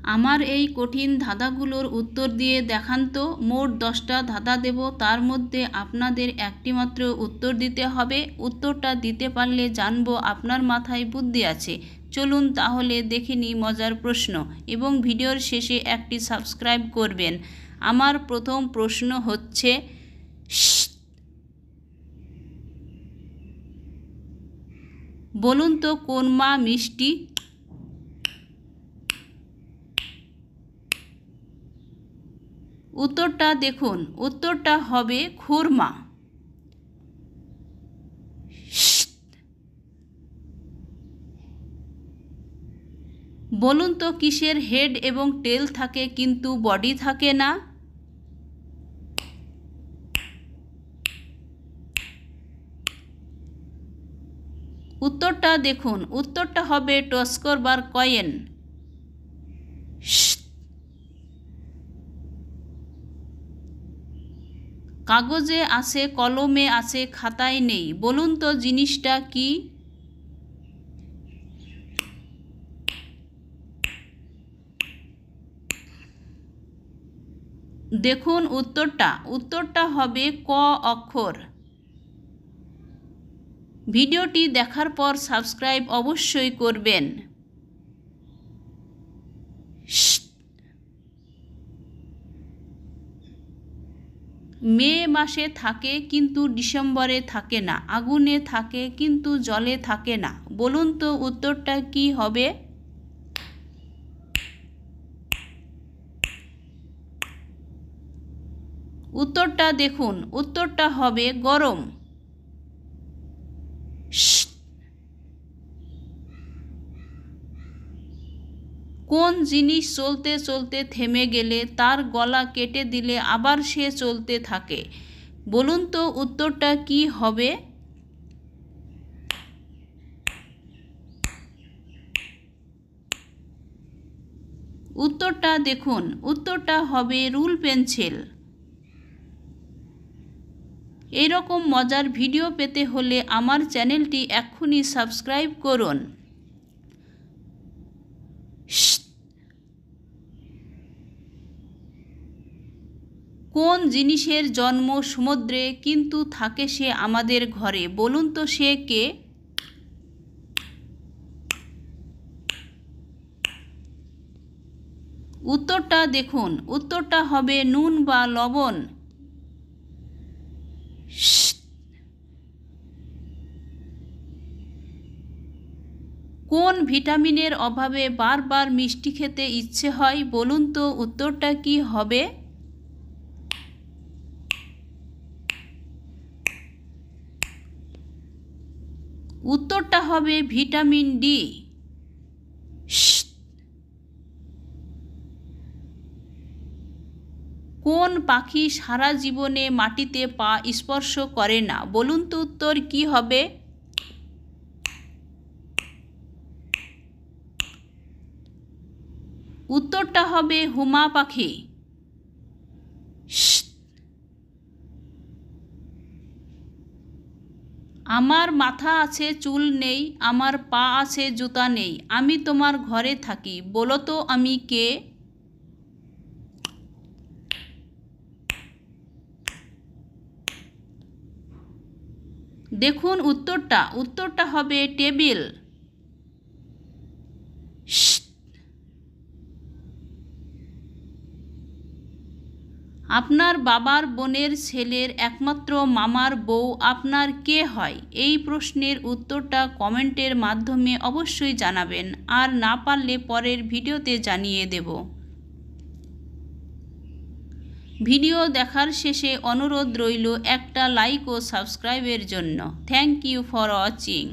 আমার এই কঠিন ধাঁধাগুলোর উত্তর দিয়ে দেখান তো। মোট 10টা ধাঁধা দেব, তার মধ্যে আপনাদের একটি মাত্র উত্তর দিতে হবে। উত্তরটা দিতে পারলে জানবো আপনার মাথায় বুদ্ধি আছে। চলুন তাহলে দেখে নিই মজার প্রশ্ন, এবং ভিডিওর শেষে একটি সাবস্ক্রাইব করবেন। আমার প্রথম প্রশ্ন হচ্ছে, বলুন তো কোন মা মিষ্টি? উত্তরটা দেখুন, উত্তরটা হবে খুরমা। বলুন তো কিসের হেড এবং টেল থাকে কিন্তু বডি থাকে না? উত্তরটা দেখুন, উত্তরটা হবে টস করবার কয়েন। কাগজে আছে, কলমে আছে, খাতায় নেই। বলুন তো জিনিসটা কি? দেখুন উত্তরটা, উত্তরটা হবে ক অক্ষর। ভিডিওটি দেখার পর সাবস্ক্রাইব অবশ্যই করবেন। মে মাসে থাকে কিন্তু ডিসেম্বরে থাকে না, আগুনে থাকে কিন্তু জলে থাকে না। বলুন তো উত্তরটা কি হবে? উত্তরটা দেখুন, উত্তরটা হবে গরম। কোন জিনিস চলতে চলতে থেমে গেলে তার গলা কেটে দিলে আবার সে চলতে থাকে? বলুন তো উত্তরটা কি হবে? উত্তরটা দেখুন, উত্তরটা হবে রুল পেন্সিল। এইরকম মজার ভিডিও পেতে হলে আমার চ্যানেলটি এক্ষুনি সাবস্ক্রাইব করুন। কোন জিনিসের জন্ম সমুদ্রে কিন্তু থাকে সে আমাদের ঘরে? বলুন তো সে কে? উত্তরটা দেখুন, উত্তরটা হবে নুন বা লবণ। কোন ভিটামিনের অভাবে বারবার মিষ্টি খেতে ইচ্ছে হয়? বলুন তো উত্তরটা কি হবে? উত্তরটা হবে ভিটামিন ডি। কোন পাখি সারা জীবনে মাটিতে পা স্পর্শ করে না? বলুন তো উত্তর কি হবে? উত্তরটা হবে হুমা পাখি। আমার মাথা আছে চুল নেই, আমার পা আছে জুতা নেই, আমি তোমার ঘরে থাকি, বলো তো আমি কে? দেখুন উত্তরটা, উত্তরটা হবে টেবিল। আপনার বাবার বোনের ছেলের একমাত্র মামার বউ আপনার কে হয়? এই প্রশ্নের উত্তরটা কমেন্টের মাধ্যমে অবশ্যই জানাবেন, আর না পারলে পরের ভিডিওতে জানিয়ে দেব। ভিডিও দেখার শেষে অনুরোধ রইল একটা লাইক ও সাবস্ক্রাইবের জন্য। Thank you for watching.